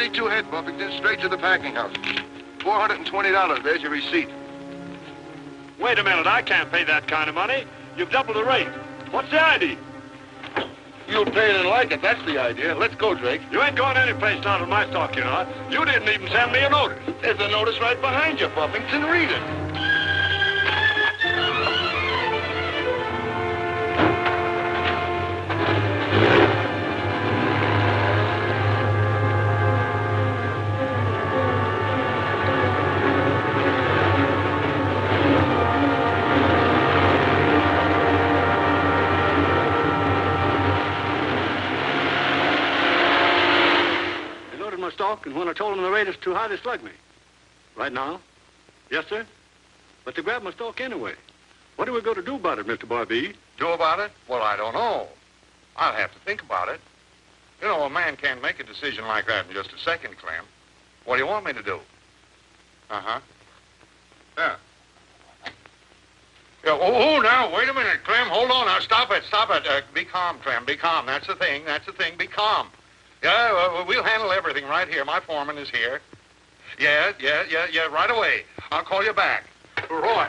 32 head, Buffington, straight to the packing house. $420, there's your receipt. Wait a minute, I can't pay that kind of money. You've doubled the rate. What's the idea? You'll pay it and like it, that's the idea. Let's go, Drake. You ain't going any place not on my stock, you know. You didn't even send me a notice. There's a notice right behind you, Buffington. Read it. And when I told them the rate is too high, they slugged me. Right now? Yes, sir. But they grabbed my stock anyway. What are we going to do about it, Mr. Barbee? Do about it? Well, I don't know. I'll have to think about it. You know, a man can't make a decision like that in just a second, Clem. What do you want me to do? Uh-huh. Yeah. Yeah, oh, now, wait a minute, Clem. Hold on now. Stop it. Be calm, Clem. Be calm. That's the thing. Be calm. Yeah, we'll handle everything right here. My foreman is here. Yeah, right away. I'll call you back. Roy!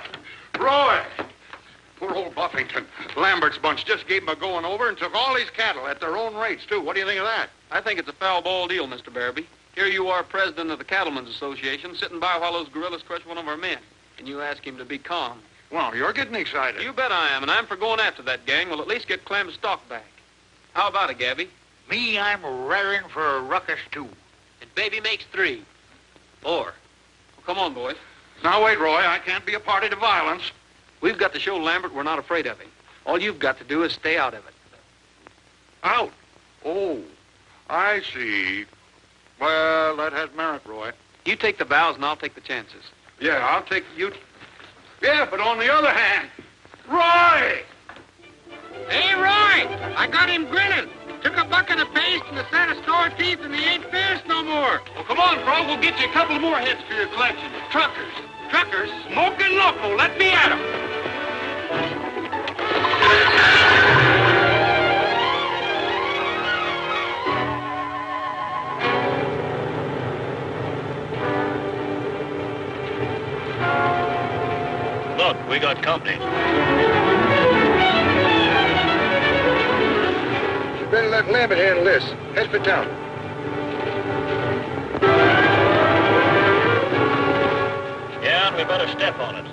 Poor old Buffington. Lambert's bunch just gave him a going over and took all his cattle at their own rates, too. What do you think of that? I think it's a foul-ball deal, Mr. Barabee. Here you are, president of the Cattlemen's Association, sitting by while those guerrillas crush one of our men. And you ask him to be calm. Well, you're getting excited. You bet I am, and I'm for going after that gang. We'll at least get Clem's stock back. How about it, Gabby? Me, I'm raring for a ruckus, too. And baby makes 3. 4. Well, come on, boys. Now, wait, Roy. I can't be a party to violence. We've got to show Lambert we're not afraid of him. All you've got to do is stay out of it. Out? Oh, I see. Well, that has merit, Roy. You take the vows and I'll take the chances. Yeah, I'll take you. Yeah, but on the other hand, Roy! Hey, Roy! I got him grinning. Took a bucket of paste and a set of store teeth, and he ain't fierce no more. Well, come on, Fro. We'll get you a couple more heads for your collection. Truckers. Truckers? Smoking loco. Let me at 'em. Look, we got company. Better let Lambert handle this. Head for town. Yeah, and we better step on it.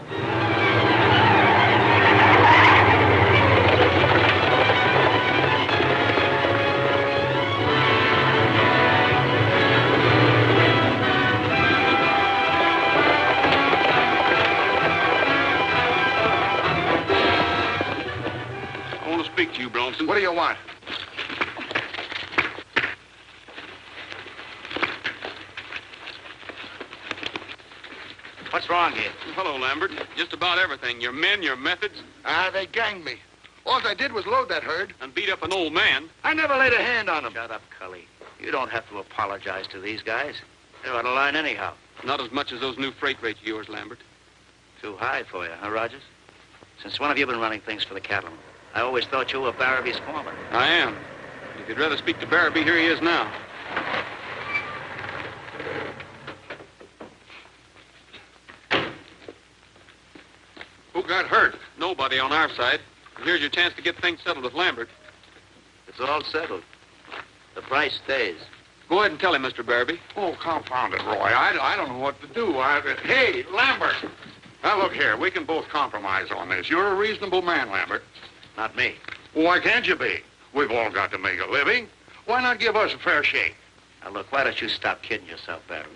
I want to speak to you, Bronson. What do you want? What's wrong here? Hello, Lambert. Just about everything. Your men, your methods. They ganged me. All I did was load that herd. And beat up an old man. I never laid a hand on them. Shut up, Cully. You don't have to apologize to these guys. They're out of line anyhow. Not as much as those new freight rates of yours, Lambert. Too high for you, huh, Rogers? Since when have you been running things for the cattlemen? I always thought you were Barabee's foreman. I am. If you'd rather speak to Barabee, here he is now. Who got hurt? Nobody on our side. And here's your chance to get things settled with Lambert. It's all settled. The price stays. Go ahead and tell him, Mr. Barabee. Oh, confound it, Roy. I don't know what to do. Hey, Lambert. Now, look here. We can both compromise on this. You're a reasonable man, Lambert. Not me. Why can't you be? We've all got to make a living. Why not give us a fair shake? Now, look, why don't you stop kidding yourself, Barabee?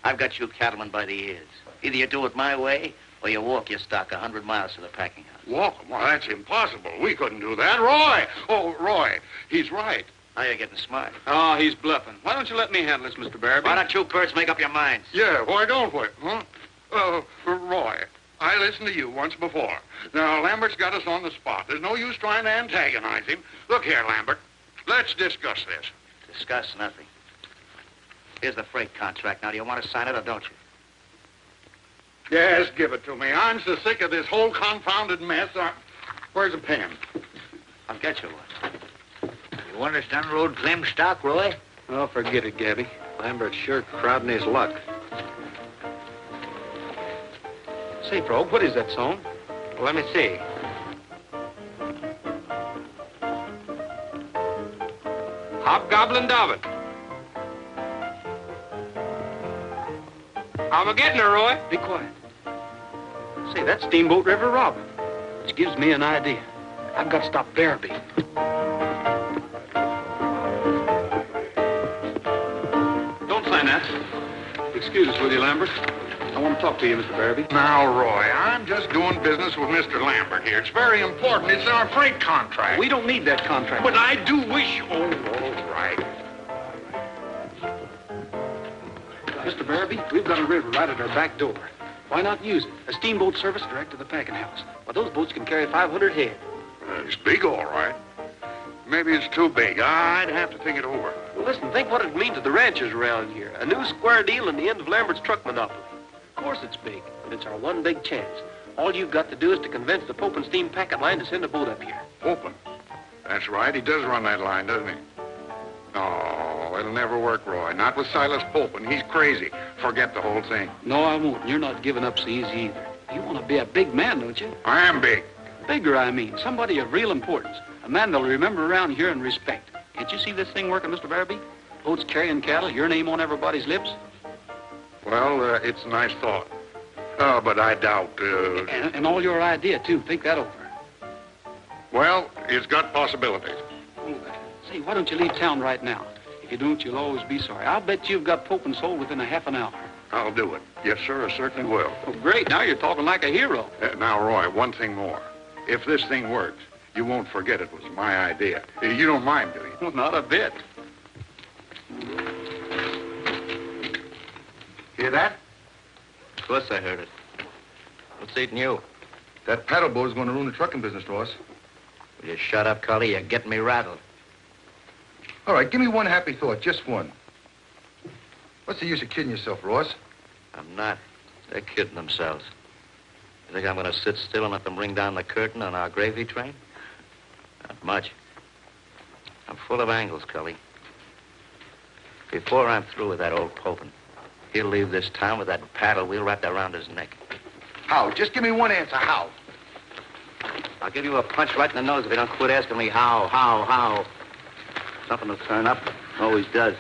I've got you cattlemen by the ears. Either you do it my way, or you walk your stock 100 miles to the packing house. Walk? Well, that's impossible. We couldn't do that. Roy! Oh, Roy, he's right. Now you're getting smart. Oh, he's bluffing. Why don't you let me handle this, Mr. Barabee? Why don't you birds make up your minds? Yeah, why don't we? Huh? Roy, I listened to you once before. Now, Lambert's got us on the spot. There's no use trying to antagonize him. Look here, Lambert. Let's discuss this. Discuss nothing. Here's the freight contract. Now, do you want to sign it or don't you? Yes, give it to me. I'm so sick of this whole confounded mess. Where's a pen? I'll get you one. You want us to unload Clem's stock, Roy? Oh, forget it, Gabby. Lambert's sure crowding his luck. Say, Frog, what is that song? Well, let me see. Hobgoblin Dobbin. I'm a-getting her, Roy. Be quiet. Say, that's Steamboat River Robin, which gives me an idea. I've got to stop Barabee. Don't sign that. Excuse us, will you, Lambert? I want to talk to you, Mr. Barabee. Now, Roy, I'm just doing business with Mr. Lambert here. It's very important. It's our freight contract. We don't need that contract. But I do wish... Oh, all right. Mr. Barabee, we've got a river right at our back door. Why not use it? A steamboat service direct to the packing house. Well, those boats can carry 500 head. It's big, all right. Maybe it's too big. I'd have to think it over. Well, listen, think what it'd mean to the ranchers around here. A new square deal and the end of Lambert's truck monopoly. Of course it's big, but it's our one big chance. All you've got to do is to convince the Pope and Steam Packet Line to send a boat up here. Open. That's right. He does run that line, doesn't he? No, it'll never work, Roy. Not with Silas Popin. He's crazy. Forget the whole thing. No, I won't. You're not giving up so easy either. You want to be a big man, don't you? I am big. Bigger, I mean. Somebody of real importance. A man they'll remember around here and respect. Can't you see this thing working, Mr. Barabee? Boats carrying cattle, your name on everybody's lips. Well, it's a nice thought. But I doubt... And all your idea, too. Think that over. Well, it's got possibilities. Say, why don't you leave town right now? If you don't, you'll always be sorry. I'll bet you've got Pope and sold within a half an hour. I'll do it. Yes, sir, I certainly will. Oh, great. Now you're talking like a hero. Now, Roy, one thing more. If this thing works, you won't forget it was my idea. You don't mind, do you? Well, not a bit. Hear that? Of course I heard it. What's eating you? That paddle boat is going to ruin the trucking business, Ross. Will you shut up, Cully? You're getting me rattled. All right, give me one happy thought, just one. What's the use of kidding yourself, Ross? I'm not. They're kidding themselves. You think I'm going to sit still and let them ring down the curtain on our gravy train? Not much. I'm full of angles, Cully. Before I'm through with that old Popin, he'll leave this town with that paddle wheel wrapped around his neck. How? Just give me one answer. How? I'll give you a punch right in the nose if you don't quit asking me how. Something will turn up. Always does.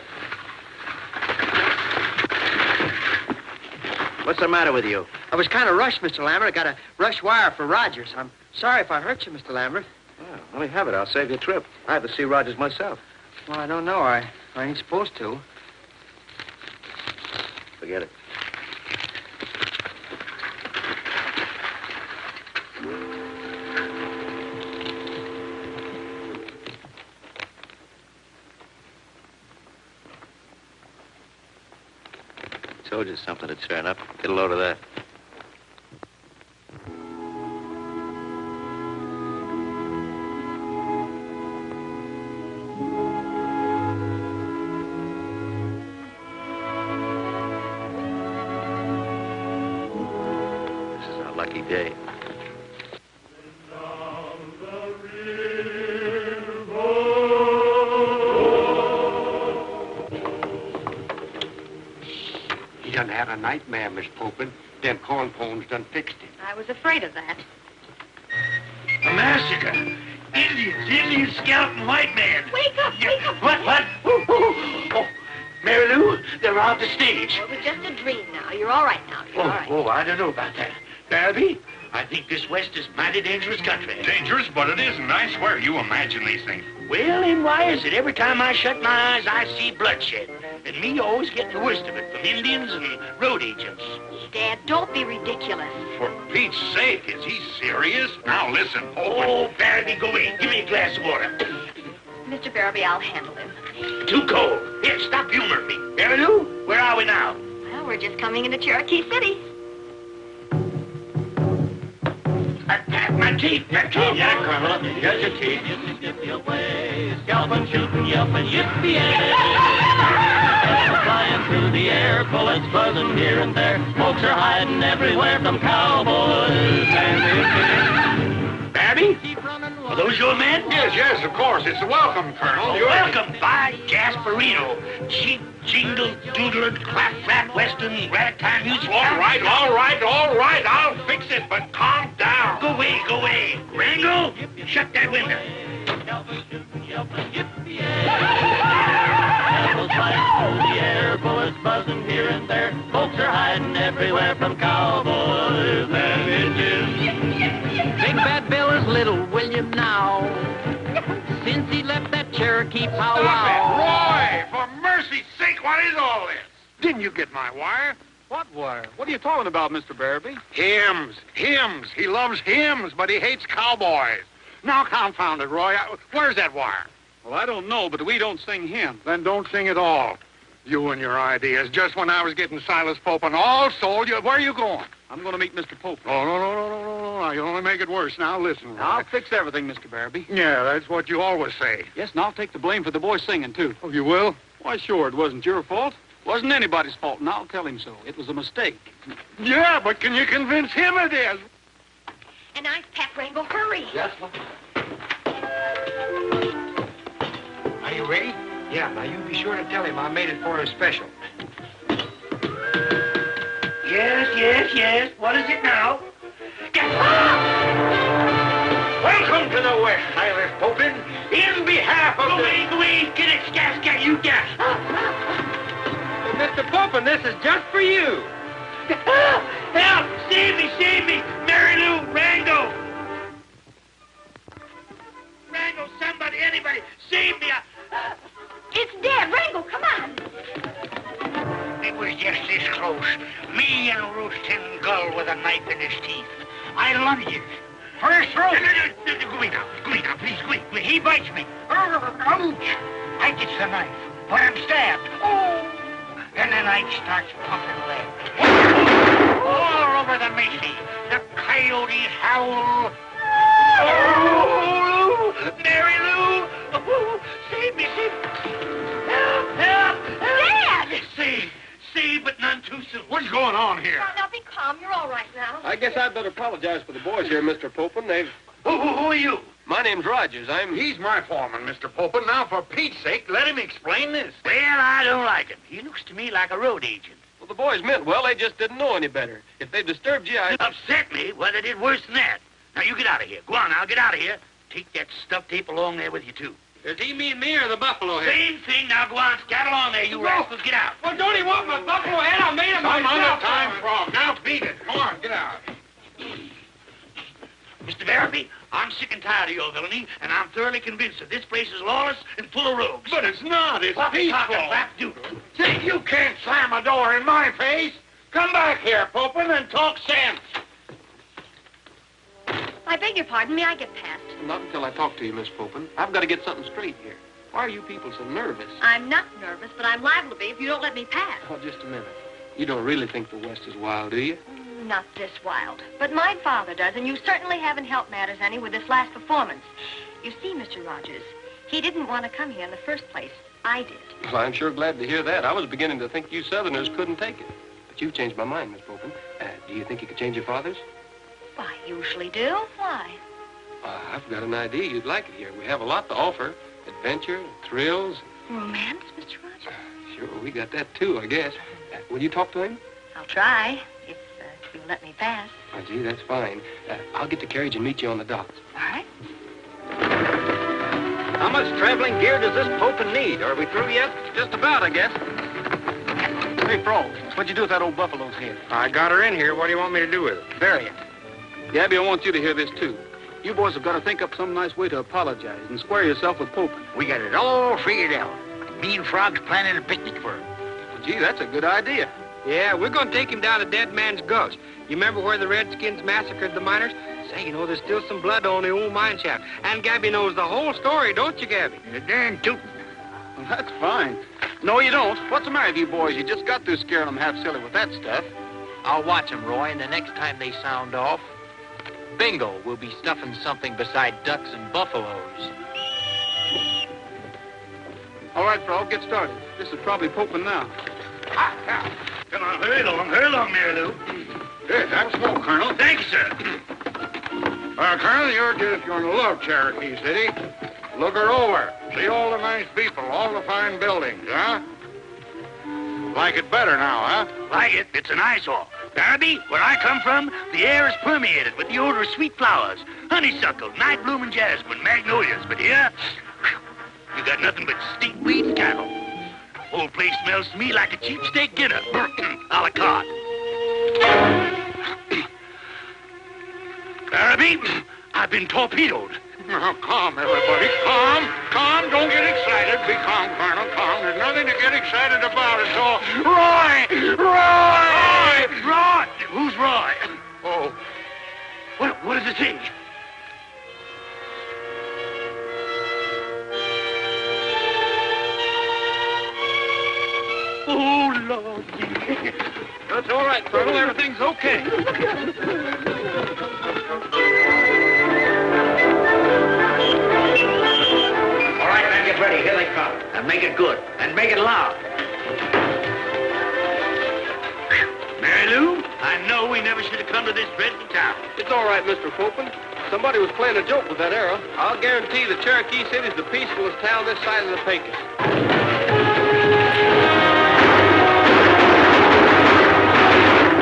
What's the matter with you? I was kind of rushed, Mr. Lambert. I got a rush wire for Rogers. I'm sorry if I hurt you, Mr. Lambert. Well, let me have it. I'll save you a trip. I have to see Rogers myself. Well, I don't know. I ain't supposed to. Forget it. Told you something to turn up. Get a load of that. This is our lucky day. He done had a nightmare, Miss Popin. Them corn pones done fixed him. I was afraid of that. A massacre. Indians scouting white man. Wake up, wake up. What? Oh, Mary Lou, they're robbed the stage. Well, it was just a dream now. You're all right now. You're all right. Oh, I don't know about that. Barabee, I think this West is mighty dangerous country. Dangerous, but it isn't. I swear, you imagine these things. Well, and why is it? Every time I shut my eyes, I see bloodshed. And me always getting the worst of it from Indians and road agents. Dad, don't be ridiculous. For Pete's sake, is he serious? Now, listen, Oh, Barabee, go in. Give me a glass of water. Mr. Barabee, I'll handle him. Too cold. Here, stop humoring me. Mary Lou, where are we now? Well, we're just coming into Cherokee City. My teeth. Yeah, Colonel. Here's your teeth. Scalping, shooting, yelping, yippee-yay. Flying through the air, bullets buzzing here and there. Folks are hiding everywhere from cowboys and Indians. Barabee? Well, those your men? Yes, yes, of course. It's a welcome, Colonel. Welcome by Gasparino. Cheap, jingle, doodler, clap, flat, western, ragtime music. All right. I'll fix it, but calm down. Go away. Rango, shut that window. The air, bullets buzzing here and there. Folks are hiding everywhere from cowboys and Indians. Big Bad Bill is little William now, since he left that Cherokee powwow. Roy, for mercy's sake, what is all this? Didn't you get my wire? What wire? What are you talking about, Mr. Barabee? Hymns. He loves hymns, but he hates cowboys. Now, confound it, Roy. Where's that wire? Well, I don't know, but we don't sing hymns. Then don't sing at all. You and your ideas. Just when I was getting Silas Popen all sold, where are you going? I'm going to meet Mr. Pope. Oh, no. You'll only make it worse. Now, listen, Roy. I'll fix everything, Mr. Barabee. Yeah, that's what you always say. Yes, and I'll take the blame for the boy singing, too. Oh, you will? Why, sure, it wasn't your fault. Wasn't anybody's fault, and I'll tell him so. It was a mistake. Yeah, but can you convince him it is? A nice pep, Rainbow. Hurry. Yes, ma'am. Are you ready? Yeah, now you be sure to tell him I made it for him special. Yes. What is it now? Welcome to the West, Silas Popen. In behalf of Go away, get it, scat, you gas. Mr. Popen, this is just for you. Help! Save me! Mary Lou, Rango! Rango, somebody, anybody, save me! It's dead. Rango, come on. It was just this close. Me and roasting gull with a knife in his teeth. I lunged it. For his throat. Go away now, please, quick. He bites me. Ouch! I gets the knife, but I'm stabbed. Oh! And the knife starts pumping lead. All over the Macy. The coyotes howl. Oh, Mary Lou! Oh, save me! Help! Dad! Save, but none too soon. What's going on here? Now, be calm. You're all right now. I guess I'd better apologize for the boys here, Mr. Popen. Who are you? My name's Rogers. He's my foreman, Mr. Popen. Now, for Pete's sake, let him explain this. Well, I don't like him. He looks to me like a road agent. Well, the boys meant well. They just didn't know any better. If they disturbed you, Upset me? Well, they did worse than that. Now, you get out of here. Go on now, get out of here. Take that stuffed ape along there with you, too. Does he mean me or the buffalo head? Same thing. Now, go on. Scat along there, you rascals. Get out. Well, don't he want my buffalo head? I made him Some myself. other time, Frog. Now, beat it. Come on, get out. Mr. Barabee, I'm sick and tired of your villainy, and I'm thoroughly convinced that this place is lawless and full of rogues. But it's not. It's Talking peaceful. rap doodle. See, you can't slam a door in my face. Come back here, Popen, and talk sense. I beg your pardon. May I get past? Not until I talk to you, Miss Popen. I've got to get something straight here. Why are you people so nervous? I'm not nervous, but I'm liable to be if you don't let me pass. Oh, just a minute. You don't really think the West is wild, do you? Not this wild. But my father does, and you certainly haven't helped matters any with this last performance. You see, Mr. Rogers, he didn't want to come here in the first place. I did. Well, I'm sure glad to hear that. I was beginning to think you Southerners couldn't take it. But you've changed my mind, Miss Popen. Do you think you could change your father's? I usually do. Why? I've got an idea you'd like it here. We have a lot to offer. Adventure, thrills. Romance, Mr. Rogers? Sure, we got that too, I guess. Will you talk to him? I'll try, if you'll let me pass. Oh, gee, that's fine. I'll get the carriage and meet you on the docks. All right. How much traveling gear does this Popen need? Are we through yet? Just about, I guess. Hey, Frog, what'd you do with that old buffalo's head? I got her in here. What do you want me to do with it? Bury it. Gabby, I want you to hear this, too. You boys have got to think up some nice way to apologize and square yourself with Popen. We got it all figured out. Me and Frog's planning a picnic for him. Well, gee, that's a good idea. Yeah, we're going to take him down to Dead Man's Gulch. You remember where the Redskins massacred the miners? Say, you know, there's still some blood on the old mine shaft. And Gabby knows the whole story, don't you, Gabby? You're darn tootin'. Well, that's fine. No, you don't. What's the matter with you boys? You just got through scaring them half silly with that stuff. I'll watch them, Roy, and the next time they sound off, bingo, we'll be stuffing something beside ducks and buffaloes. All right, Frog, get started. This is probably Popen now. Come on, hurry along, Mary Lou. Yes, have a smoke, Colonel. Thank you, sir. Colonel, you're just going to love Cherokee City. Look her over. See all the nice people, all the fine buildings, huh? Like it better now, huh? Like it? It's an eyesore. Barnaby, where I come from, the air is permeated with the odor of sweet flowers. Honeysuckle, night-blooming jasmine, magnolias. But here, you got nothing but stinkweed and cattle. Whole place smells to me like a cheap steak dinner. A la carte. Barnaby, I've been torpedoed. Now, calm, everybody. Calm. Calm. Don't get excited. Be calm, Colonel. Calm. There's nothing to get excited about. It's all... Roy! Roy! Roy! Who's Roy? Oh. What does it say? Oh, Lord. That's all right, Colonel. Everything's okay. All right, man, get ready. Here they come. And make it good. And make it loud. Mary Lou, I know we never should have come to this dreadful town. It's all right, Mr. Fulton. Somebody was playing a joke with that arrow. I'll guarantee the Cherokee City's the peacefulest town this side of the Pecos.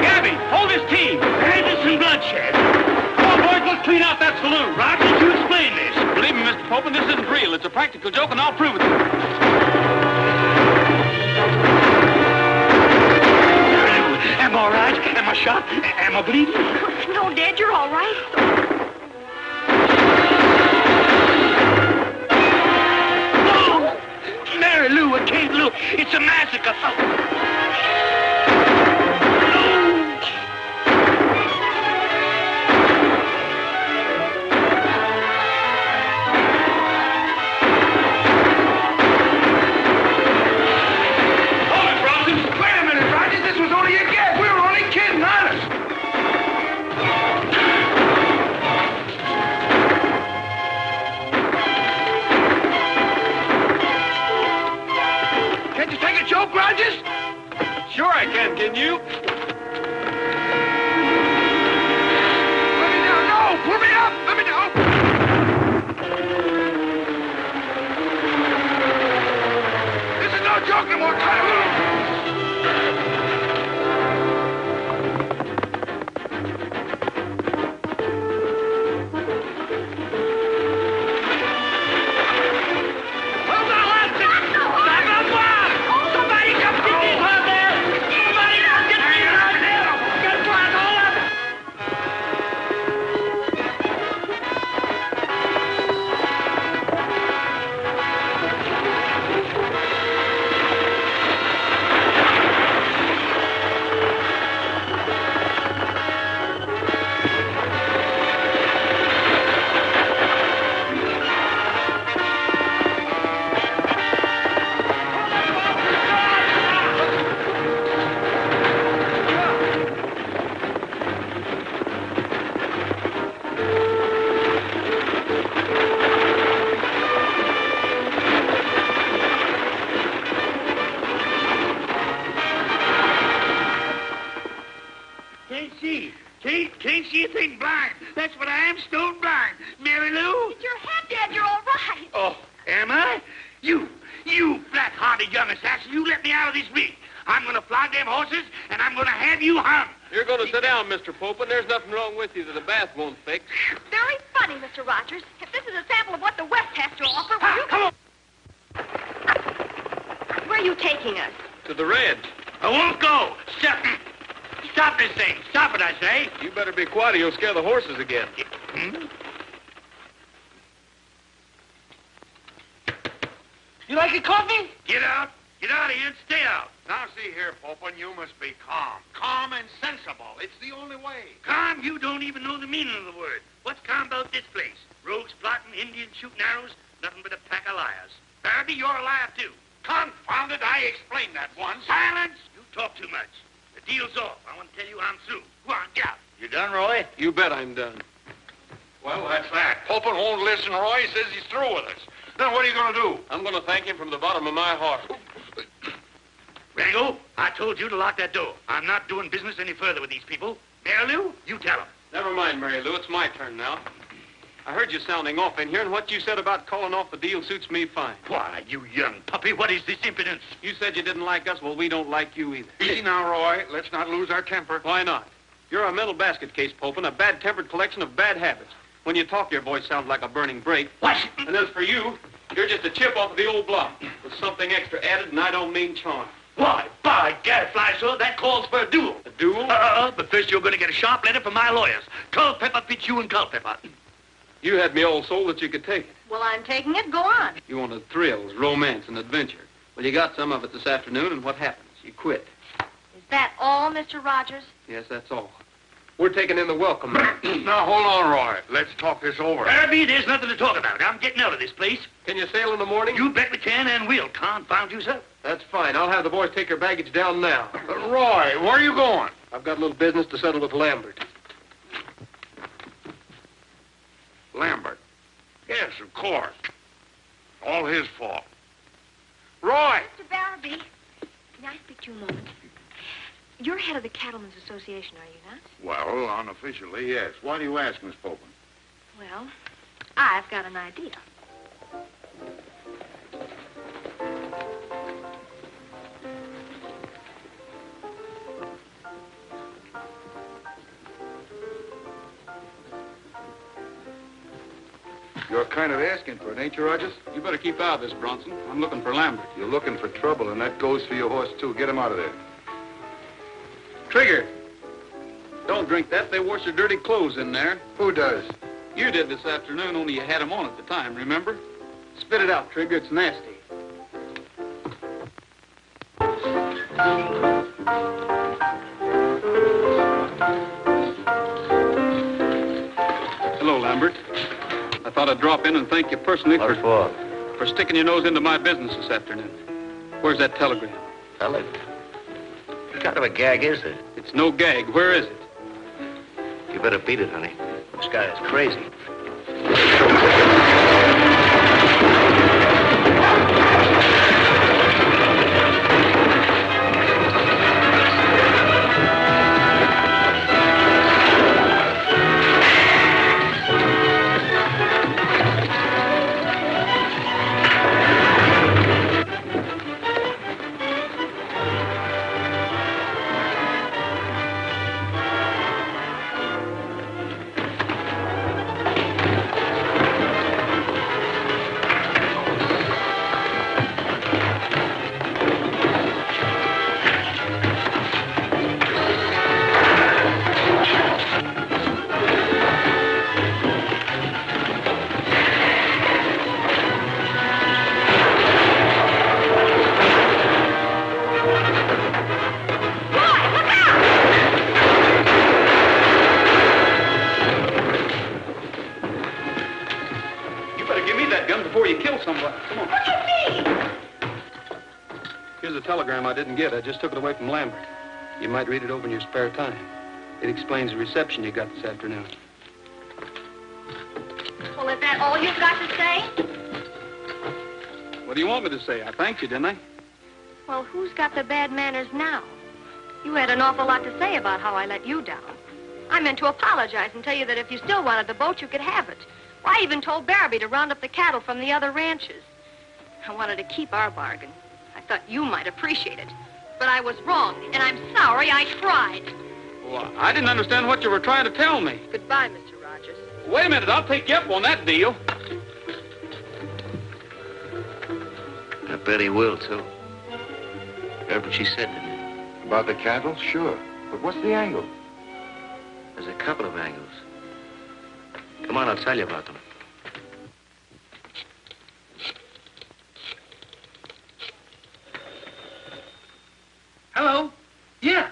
Gabby, hold his team. And there's some bloodshed. Come on, boys, let's clean out that saloon. Rogers, you explain this. Believe me, Mr. Fulton, this isn't real. It's a practical joke, and I'll prove it to you. Am I all right? Am I shot? Am I bleeding? No, Dad, you're all right. Oh! Mary Lou, I can't look. It's a massacre. Sure I can you? Let me down. No! Pull me up! Let me down! This is no joke no more, Colonel. Can't see a thing, blind. That's what I am, stone blind. Mary Lou? It's your head, Dad. You're all right. Oh, am I? You black-hearted young assassin, you let me out of this rig. I'm going to flog them horses, and I'm going to have you hung. You're going to sit down, Mr. Fulton. There's nothing wrong with you that a bath won't fix. Very funny, Mr. Rogers. If this is a sample of what the West has to offer, will you... Come on. Where are you taking us? To the Reds. I won't go. Stop this thing. Stop it, I say. You better be quiet or you'll scare the horses again. You like your coffee? Get out. Get out of here and stay out. Now, see here, Popin, you must be calm. Calm and sensible. It's the only way. Calm? You don't even know the meaning of the word. What's calm about this place? Rogues plotting, Indians shooting arrows, nothing but a pack of liars. Barnaby, you're a liar, too. Confound it, I explained that once. Silence! You talk too much. The deal's off. I want to tell you I'm through. Go on, get out. You done, Roy? You bet I'm done. Well, that's that. Popin won't listen, Roy. He says he's through with us. Then what are you going to do? I'm going to thank him from the bottom of my heart. Rango, I told you to lock that door. I'm not doing business any further with these people. Mary Lou, you tell them. Never mind, Mary Lou. It's my turn now. I heard you sounding off in here, and what you said about calling off the deal suits me fine. Why, you young puppy, what is this impudence? You said you didn't like us. Well, we don't like you either. Easy now, Roy. Let's not lose our temper. Why not? You're a mental basket case, Popin, a bad-tempered collection of bad habits. When you talk, your voice sounds like a burning brake. What? And as for you, you're just a chip off of the old block with something extra added, and I don't mean charm. Why, by gadfly, sir, that calls for a duel. A duel? But first you're going to get a sharp letter from my lawyers. Culpepper fits you and Culpepper. You had me all sold that you could take it. Well, I'm taking it. Go on. You wanted thrills, romance, and adventure. Well, you got some of it this afternoon, and what happens? You quit. Is that all, Mr. Rogers? Yes, that's all. We're taking in the welcome. Now, hold on, Roy. Let's talk this over. Barby, there's nothing to talk about. I'm getting out of this place. Can you sail in the morning? You bet we can and will. Confound you, sir. That's fine. I'll have the boys take your baggage down now. Roy, where are you going? I've got a little business to settle with Lambert. Lambert. Yes, of course. All his fault. Roy! Mr. Barrowby, may I speak to you a moment? You're head of the Cattlemen's Association, are you not? Well, unofficially, yes. Why do you ask, Miss Popin? Well, I've got an idea. You're kind of asking for it, ain't you, Rogers? You better keep out of this, Bronson. I'm looking for Lambert. You're looking for trouble, and that goes for your horse, too. Get him out of there. Trigger! Don't drink that. They wash your dirty clothes in there. Who does? You did this afternoon, only you had them on at the time, remember? Spit it out, Trigger. It's nasty. Hello, Lambert. I thought I'd drop in and thank you personally What for? for sticking your nose into my business this afternoon. Where's that telegram? What kind of a gag is it? It's no gag. Where is it? You better beat it, honey. This guy is crazy. I didn't get. I just took it away from Lambert. You might read it over in your spare time. It explains the reception you got this afternoon. Well, is that all you've got to say? What do you want me to say? I thanked you, didn't I? Well, who's got the bad manners now? You had an awful lot to say about how I let you down. I meant to apologize and tell you that if you still wanted the boat, you could have it. Well, I even told Barrowby to round up the cattle from the other ranches. I wanted to keep our bargain. I thought you might appreciate it. But I was wrong, and I'm sorry I tried. Well, I didn't understand what you were trying to tell me. Goodbye, Mr. Rogers. Wait a minute. I'll take you up on that deal. I bet he will, too. Heard what she said, didn't you? About the cattle? Sure. But what's the angle? There's a couple of angles. Come on, I'll tell you about them. Hello? Yeah.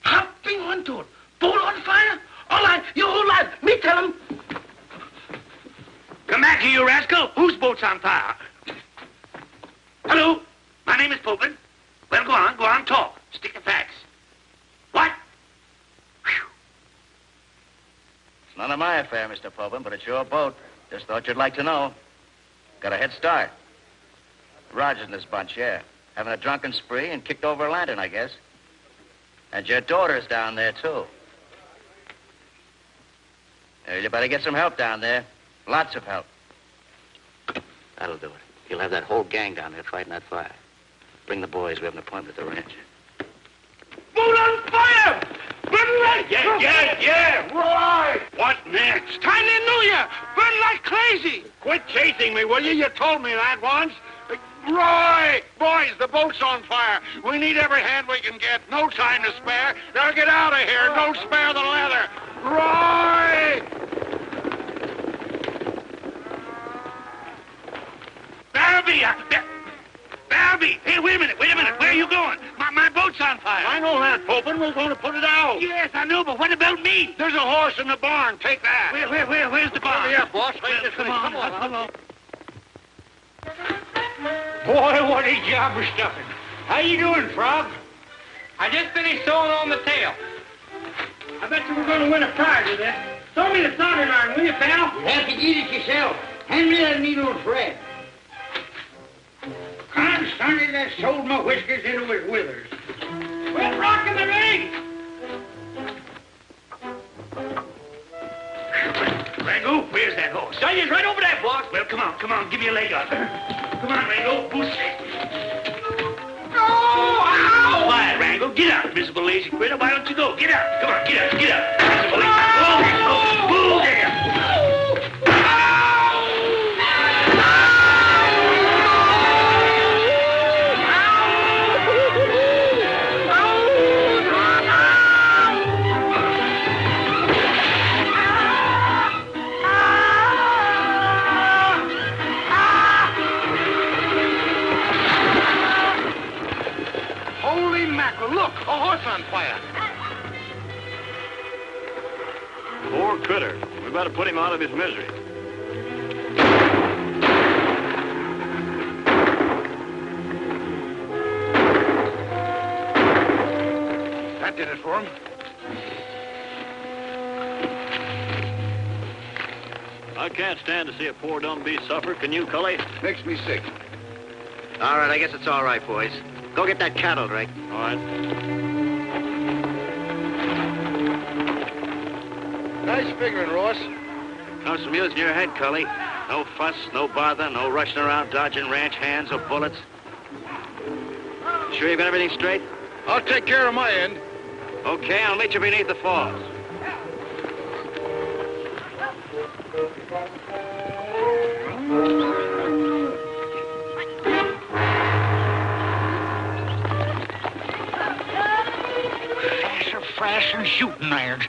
Hopping onto it. Boat on fire? All right, your whole life. Me tell him. Come back here, you rascal. Whose boat's on fire? Hello? My name is Popin. Well, go on, talk. Stick to facts. What? Whew. It's none of my affair, Mr. Popin, but it's your boat. Just thought you'd like to know. Got a head start. Rogers and his bunch, yeah. Having a drunken spree and kicked over a lantern, I guess. And your daughter's down there, too. You better get some help down there. Lots of help. That'll do it. You'll have that whole gang down there fighting that fire. Bring the boys. We have an appointment at the ranch. Boat on fire! Yeah, right! What next? Hallelujah! Burn like crazy! Quit chasing me, will you? You told me that once. Roy! Boys, the boat's on fire. We need every hand we can get. No time to spare. Now get out of here. Don't spare the leather. Roy! Barbie! Hey, wait a minute. Where are you going? My boat's on fire. I know that, Popin. We're going to put it out. Yes, I know, but what about me? There's a horse in the barn. Take that. Where's the barn? Yeah, boss. Come on. Boy, what a job of stuffing. How you doing, Frog? I just finished sewing on the tail. I bet you we're going to win a prize with this. Throw me the soldering iron, will you, pal? You have to eat it yourself. Hand me that needle and thread. Constantly that sold my whiskers into his withers. We're rocking the ring! Rango, where's that horse? He's right over there, boss. Well, come on, give me a leg up. Come on, Rango, boost it. Oh, quiet, Rango, get out, miserable lazy critter. Why don't you go? Get out, come on, get out. Miserable lazy. Move there. Look, a horse on fire. Poor critter. We better put him out of his misery. That did it for him. I can't stand to see a poor dumb beast suffer. Can you, Cully? Makes me sick. All right, I guess it's all right, boys. Go get that cattle, Drake. All right. Nice figuring, Ross. Comes from using your head, Cully. No fuss, no bother, no rushing around dodging ranch hands or bullets. Sure you got everything straight? I'll take care of my end. Okay, I'll meet you beneath the falls. Flash and shooting irons.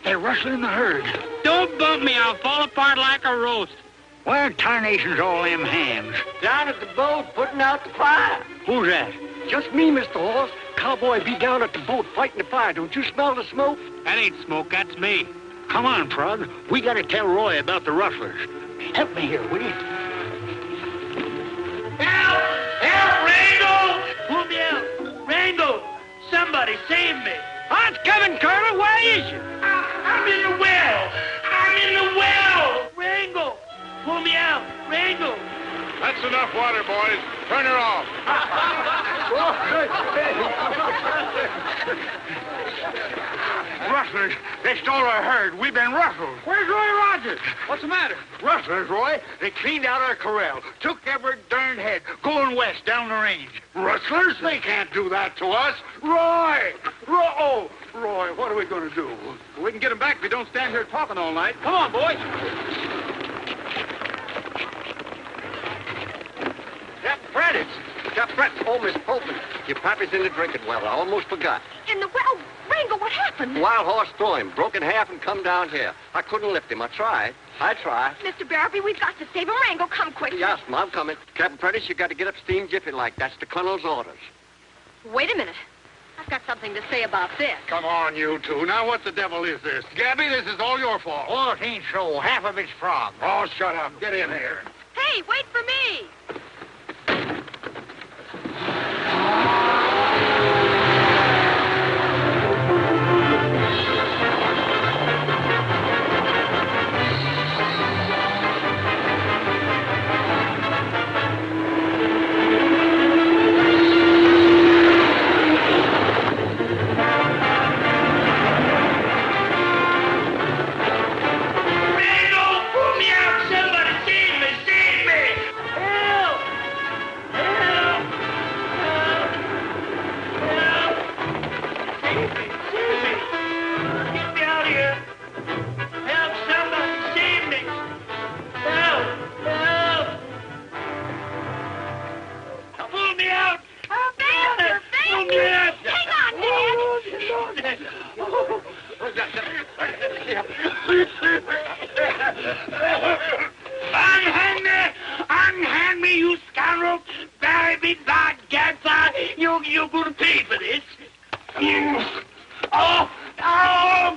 They're rustling the herd. Don't bump me. I'll fall apart like a roast. Where tarnation's all them hands? Down at the boat, putting out the fire. Who's that? Just me, Mr. Horse. Cowboy be down at the boat fighting the fire. Don't you smell the smoke? That ain't smoke. That's me. Come on, Prug. We gotta tell Roy about the rustlers. Help me here, will you? Help! Help, Rango! Pull me out. Rango! Somebody save me. I'm coming, Colonel. Where is you? I'm in the well. I'm in the well. Rango! Pull me out. Rango! That's enough water, boys. Turn her off. Rustlers, they stole our herd. We've been rustled. Where's Roy Rogers? What's the matter? Rustlers, Roy. They cleaned out our corral. Took every darned head. Going west down the range. Rustlers? They can't do that to us. Roy! Oh, Roy, what are we going to do? We can get him back if we don't stand here talking all night. Come on, boys. Captain Brett. Oh, Miss Fulton. Your pappy's in the drinking well. I almost forgot. In the well, Rango, what happened? Wild horse threw him, broke in half and come down here. I couldn't lift him. I tried. Mr. Barabee, we've got to save him. Rango, come quick. Yes, I'm coming. Captain Prentice, you got to get up steam jiffy like. That's the colonel's orders. Wait a minute. I've got something to say about this. Come on, you two. Now, what the devil is this? Gabby, this is all your fault. Oh, it ain't so. Half of it's Frog. Oh, shut up. Get in here. Hey, wait for me. Rango, pull me out, son Unhand me, you scoundrel! Barry, by Gadsa, you're going to pay for this. Oh,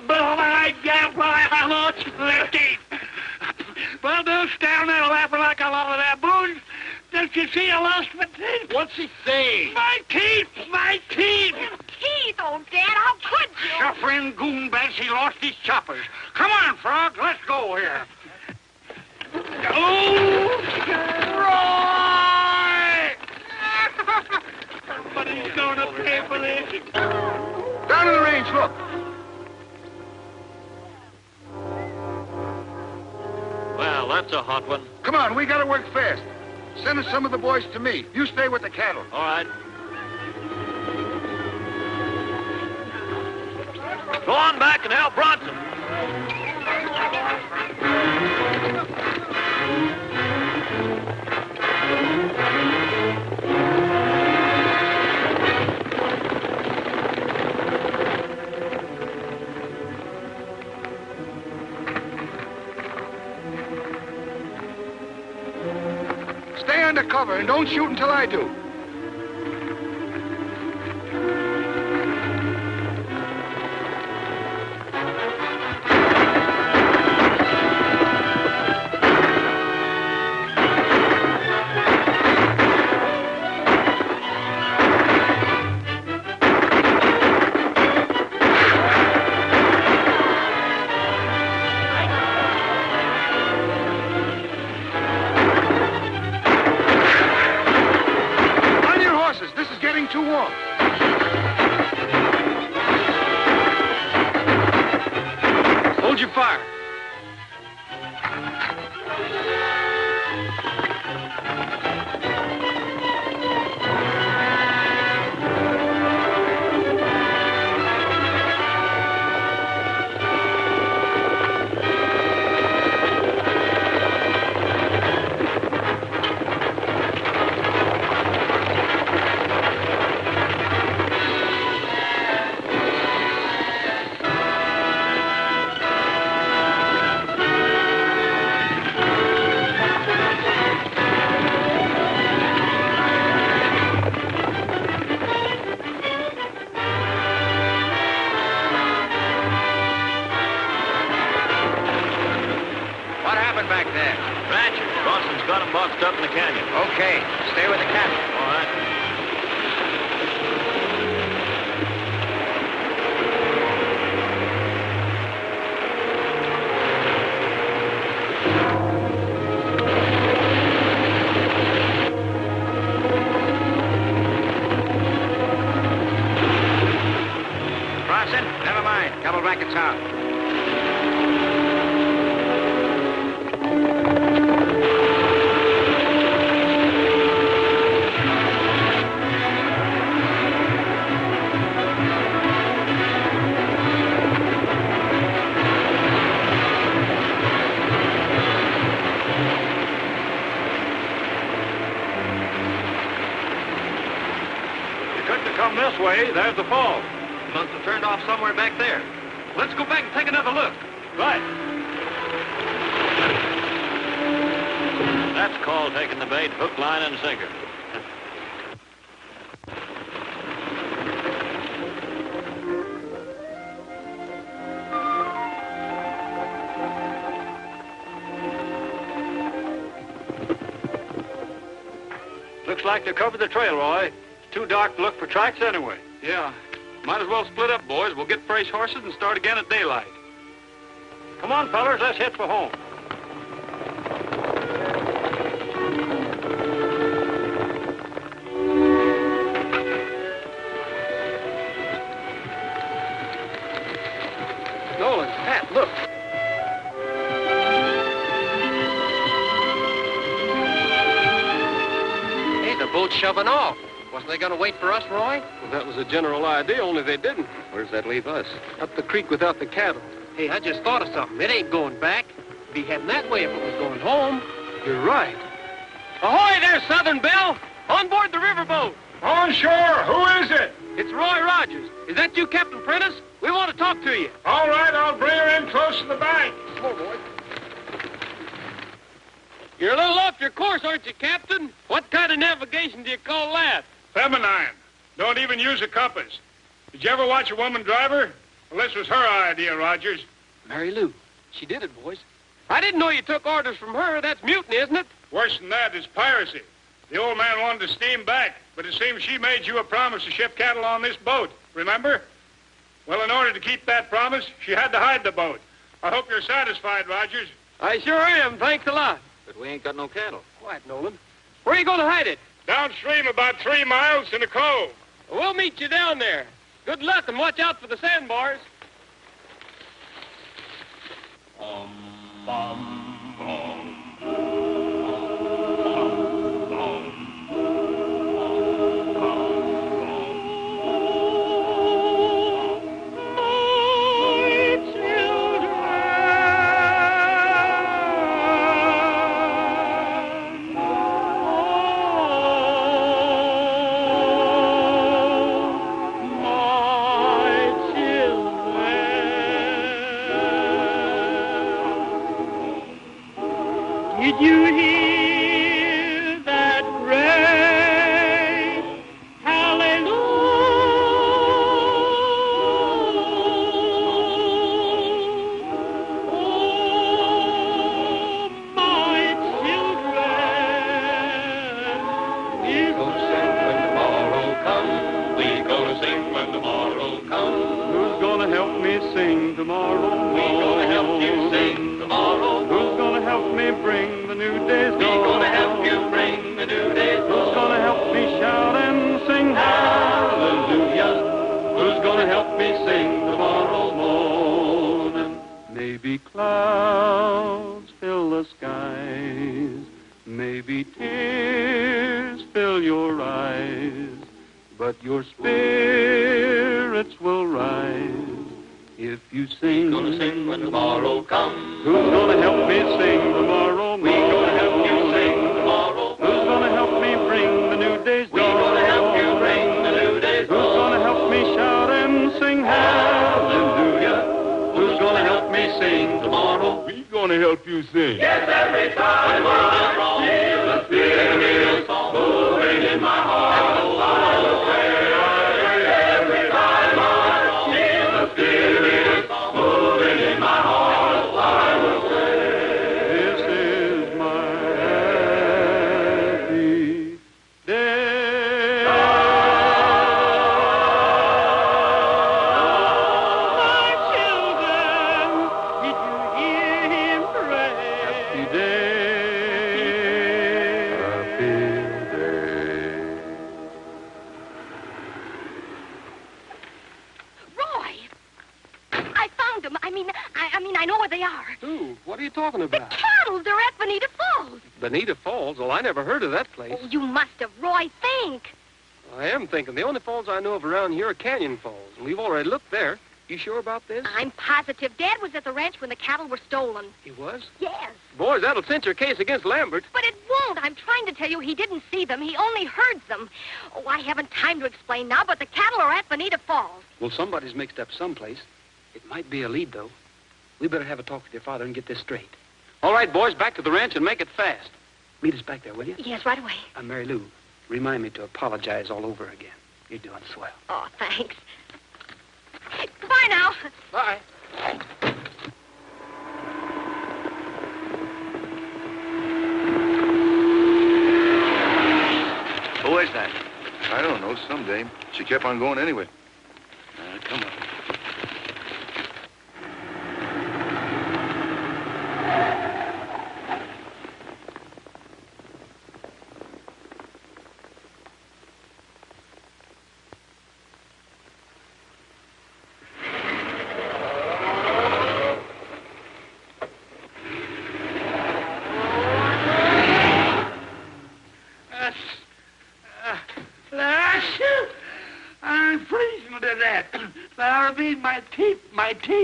my God, I lost left teeth. Well, don't stand there laughing like a lot of that booze. Don't you see I lost my teeth? What's he saying? My teeth! My teeth! Teeth, oh, Dad, how could you? Suffering goonbats, he lost his choppers. Come on, Frog, let's go here. Oh, Roy! Somebody's gonna pay for this. Down in the range, look. Well, that's a hot one. Come on, we gotta work fast. Send us some of the boys to me. You stay with the cattle. All right. Go on back and help Bronson. Stay under cover and don't shoot until I do. Too warm. Hold your fire. Back there. Rancher, Bronson's got him boxed up in the canyon. Okay, stay with the cattle. All right. Bronson, never mind. Double brackets out. Come this way, there's the fall. Must have turned off somewhere back there. Let's go back and take another look. Right. That's called taking the bait, hook, line, and sinker. Looks like they covered the trail, Roy. Too dark to look for tracks anyway. Yeah. Might as well split up, boys. We'll get fresh horses and start again at daylight. Come on, fellers, let's head for home. Nolan, Pat, look. Hey, the boat's shoving off. Wasn't they going to wait for us, Roy? Well, that was a general idea, only they didn't. Where's that leave us? Up the creek without the cattle. Hey, I just thought of something. It ain't going back. Be heading that way if it was going home. You're right. Ahoy there, Southern Belle! On board the riverboat! On shore, who is it? It's Roy Rogers. Is that you, Captain Prentice? We want to talk to you. All right, I'll bring her in close to the bank. Come on, boy. You're a little off your course, aren't you, Captain? What kind of navigation do you call that? Feminine. Don't even use a compass. Did you ever watch a woman driver? Well, this was her idea, Rogers. Mary Lou. She did it, boys. I didn't know you took orders from her. That's mutiny, isn't it? Worse than that is piracy. The old man wanted to steam back, but it seems she made you a promise to ship cattle on this boat. Remember? Well, in order to keep that promise, she had to hide the boat. I hope you're satisfied, Rogers. I sure am. Thanks a lot. But we ain't got no cattle. Quiet, Nolan. Where are you going to hide it? Downstream about 3 miles in a cove. We'll meet you down there. Good luck and watch out for the sandbars. Did you hear that great hallelujah? Oh, my children, we're gonna sing when tomorrow comes. We're gonna sing when tomorrow comes. Who's gonna help me sing tomorrow? We're gonna help you sing tomorrow. Who's gonna help me bring the new day's dawn? We're gonna help you bring the new day's dawn. Who's gonna help me shout and sing hallelujah? Who's gonna help me sing tomorrow morning? Maybe clouds fill the skies, maybe tears fill your eyes, but your spirits will rise if you sing. We're gonna sing when tomorrow comes. Who's gonna help me sing tomorrow? We're gonna help you sing tomorrow. Who's gonna help me bring the new day's dawn? We're gonna help you bring the new day's dawn. Who's gonna help me shout and sing hallelujah? Who's gonna help me sing tomorrow? We're gonna help you sing. Yes, every time I feel the spirit moving in my heart, I will say, every time I feel the spirit moving in my heart, I will say, this is my happy day. My children, did you hear him pray? Happy day. Happy day. Roy! I found them. I mean, I know where they are. Ooh, what are you talking The about? cattle, they're at Bonita Falls. Bonita Falls? Well, I never heard of that place. Oh, you must have, Roy. Think. I am thinking. The only falls I know of around here are Canyon Falls, and we've already looked there. You sure about this? I'm positive. Dad was at the ranch when the cattle were stolen. He was? Yes. Boys, that'll cinch your case against Lambert. But it won't. I'm trying to tell you he didn't see them. He only heard them. Oh, I haven't time to explain now, but the cattle are at Bonita Falls. Well, somebody's mixed up someplace. It might be a lead, though. We better have a talk with your father and get this straight. All right, boys, back to the ranch and make it fast. Meet us back there, will you? Yes, right away. Mary Lou, remind me to apologize all over again. You're doing swell. Oh, thanks. Goodbye now. Bye. Who is that? I don't know, some dame. She kept on going anyway. Come on. I'm freezing to death. That'll be my teeth.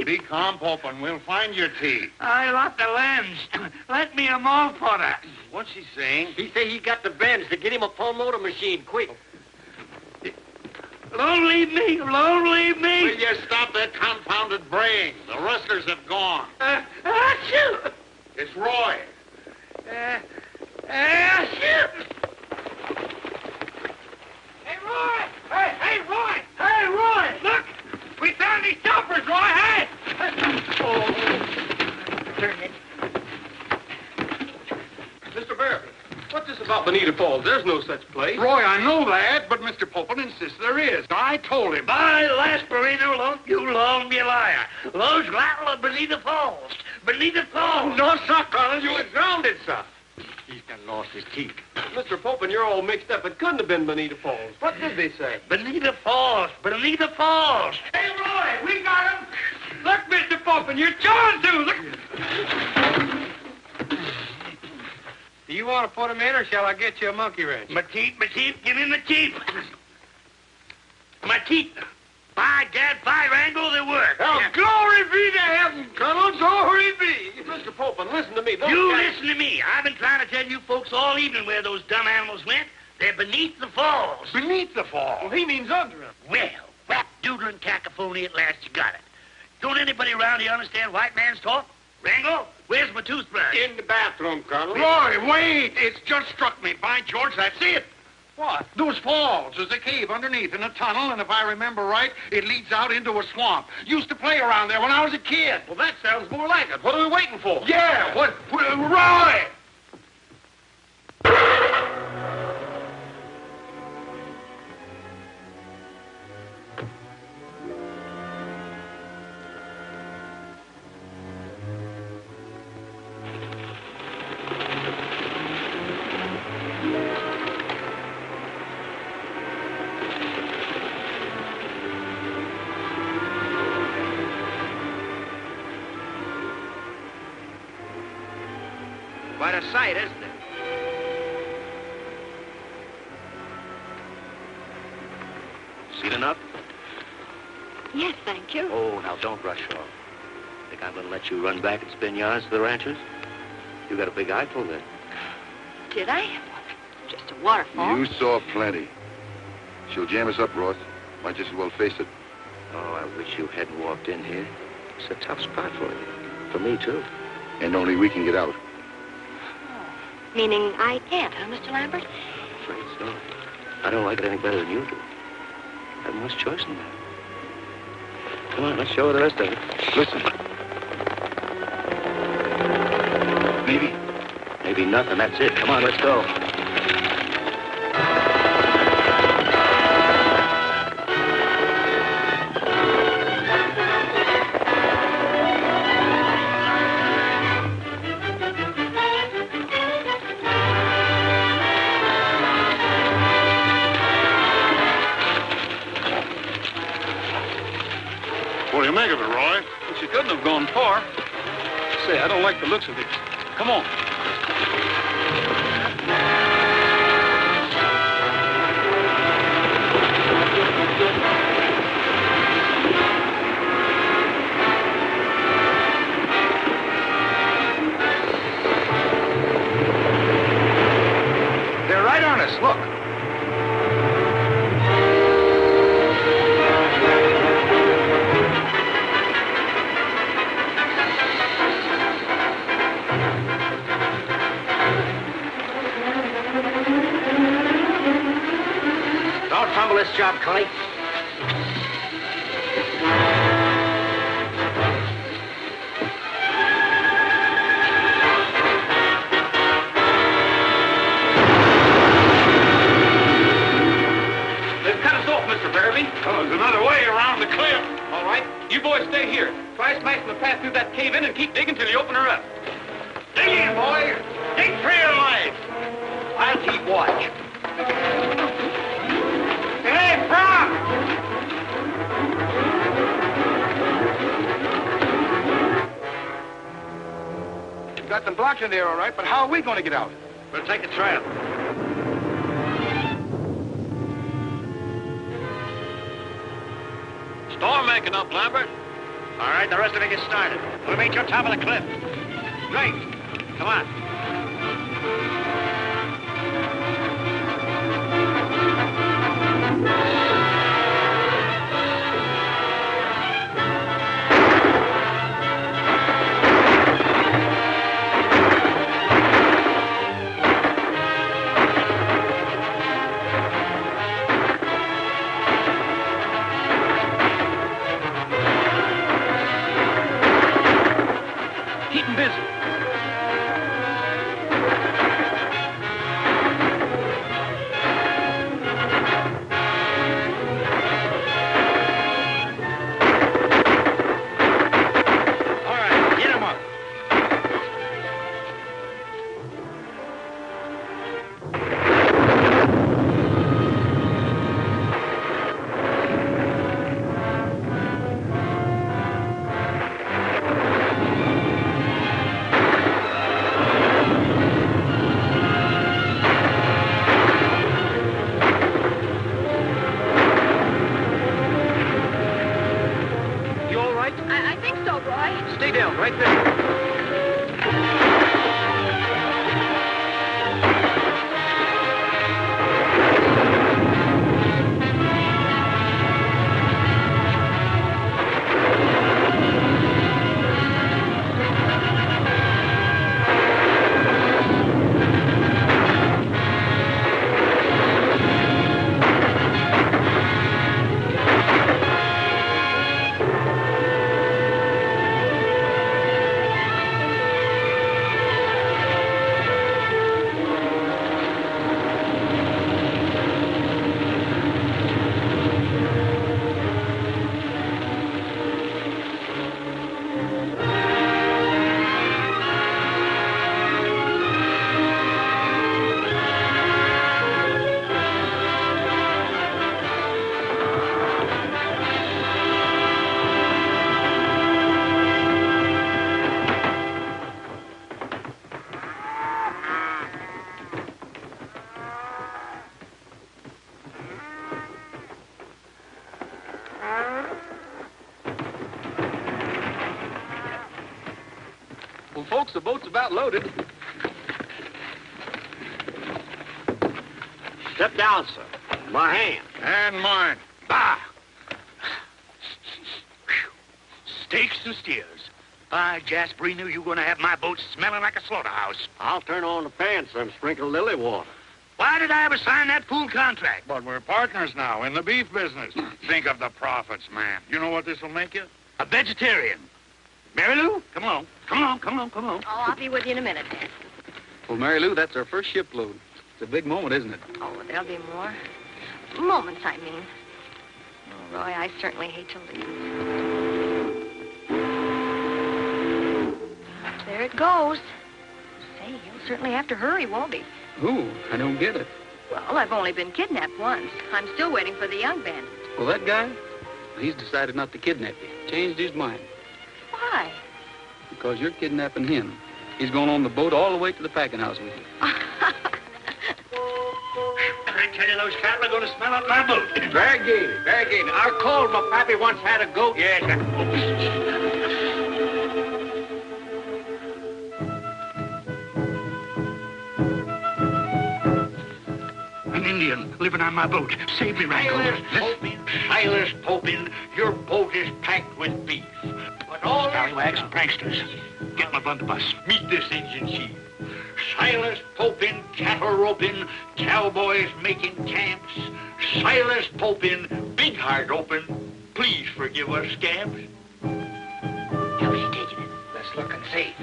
Be calm, Popin. We'll find your teeth. I lost the lens. Let me a more putter. What's he saying? He say he got the bends to get him a pulmotor machine, quick. Don't leave me. Don't leave me. Will you stop that confounded braying? The rustlers have gone. Shoot. It's Roy. Shoot. Hey, Roy. Hey, Roy. Hey, Roy. Look. We found these jumpers, Roy. Hey. Turn it. Mr. Barrett, what's this about Bonita Falls? There's no such place. Roy, I know that, but Mr. Popen insists there is. I told him. By Lasperino, don't you long be a liar. Los Latla Bonita Falls. Bonita Falls. No, sir, Colonel. You was drowned, sir. He's done lost his teeth. Mr. Popen, you're all mixed up. It couldn't have been Bonita Falls. What did they say? Bonita Falls. Bonita Falls. Hey, Roy, we got him. Look, Mr. Popen, you're John, too. Look. Do you want to put him in, or shall I get you a monkey wrench? My teeth, give me my teeth. My teeth. By gad, by wrangle, they work. Oh, glory be to heaven, Colonel. Glory be. Mr. Popen, listen to me. Those You guys- listen to me. I've been trying to tell you folks all evening where those dumb animals went. They're beneath the falls. Beneath the fall. Well, he means under him. Well, whap, doodling cacophony, at last you got it. Don't anybody around here understand white man's talk? Wrangle, where's my toothbrush? In the bathroom, Colonel. Roy, wait. It's just struck me. By George, that's it. What? Those falls. There's a cave underneath in a tunnel, and if I remember right, it leads out into a swamp. Used to play around there when I was a kid. Well, that sounds more like it. What are we waiting for? Yeah, what Roy! Quite a sight, isn't it? Seen enough? Yes, thank you. Oh, now don't rush off. Think I'm going to let you run back and spin yarns to the ranchers? You got a big eyeful then. Did I? Just a waterfall. You saw plenty. She'll jam us up, Ross. Might just as well face it. Oh, I wish you hadn't walked in here. It's a tough spot for you. For me, too. And only we can get out. Meaning I can't, huh, Mr. Lambert? I'm afraid so. I don't like it any better than you do. I have much choice in that. Come on, let's show her the rest of it. Listen. Maybe. Maybe nothing, that's it. Come on, let's go. What do you make of it, Roy? Well, she couldn't have gone far. Say, I don't like the looks of this. Come on. They're right on us. Look. Don't fumble this job, Cully. They've cut us off, Mr. Barrowby. Oh, there's another way around the cliff. All right. You boys stay here. Try smashing the path through that cave in and keep digging till you open her up. Dig in, boy. Dig for your life. I'll keep watch. Hey, Brock! We've got them blocked in there, all right, but how are we going to get out? We'll take a trail. Storm making up, Lambert. All right, the rest of it gets started. We'll meet you on top of the cliff. Great. Come on. right? I think so, Roy. Stay down, right there. Well, folks, the boat's about loaded. Step down, sir. My hand. And mine. Bah! Steaks and steers. By Jasper, he knew you were going to have my boat smelling like a slaughterhouse. I'll turn on the fan, sir, and sprinkle lily water. Why did I ever sign that fool contract? But we're partners now in the beef business. Think of the profits, man. You know what this will make you? A vegetarian. Mary Lou, come along. Come along, come along, come along. Oh, I'll be with you in a minute. Well, Mary Lou, that's our first shipload. It's a big moment, isn't it? Oh, there'll be more. Moments, I mean. Oh, Roy, I certainly hate to leave. There it goes. Say, he'll certainly have to hurry, won't he? Who? I don't get it. Well, I've only been kidnapped once. I'm still waiting for the young bandit. Well, that guy, he's decided not to kidnap you. Changed his mind. Why? Because you're kidnapping him. He's going on the boat all the way to the packing house with you. I tell you, those cattle are going to smell up my boat. Very gay. Our call, my pappy once had a goat. Yes. An Indian living on my boat. Save me, Rango. Silas Popin, your boat is packed with beef. But all scallywags and pranksters, get my blunderbuss. Meet this Indian chief. Silas Popin, cattle roping, cowboys making camps. Silas Popin, big heart open. Please forgive us scamps. How's he taking it? Let's look and see.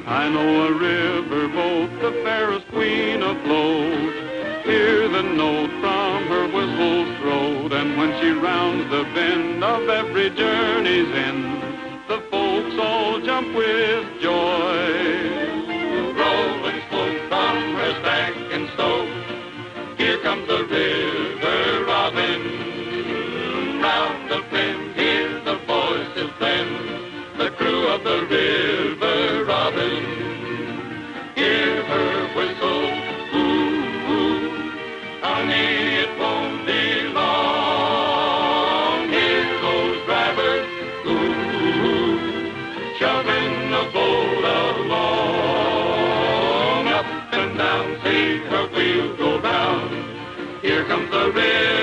I know a riverboat, the fairest queen afloat. Hear the note from her whistle's throat, and when she rounds the bend of every journey's end, the folks all jump with joy. Rolling smoke from her stack and stove, here comes the river robin. Round the bend, hear the voices blend, the crew of the river robin. Hear her whistle, ooh, ooh, honey, it won't be long. Hear those drivers, ooh, ooh, shoving the boat along. Up and down, see her wheels go round. Here comes the river.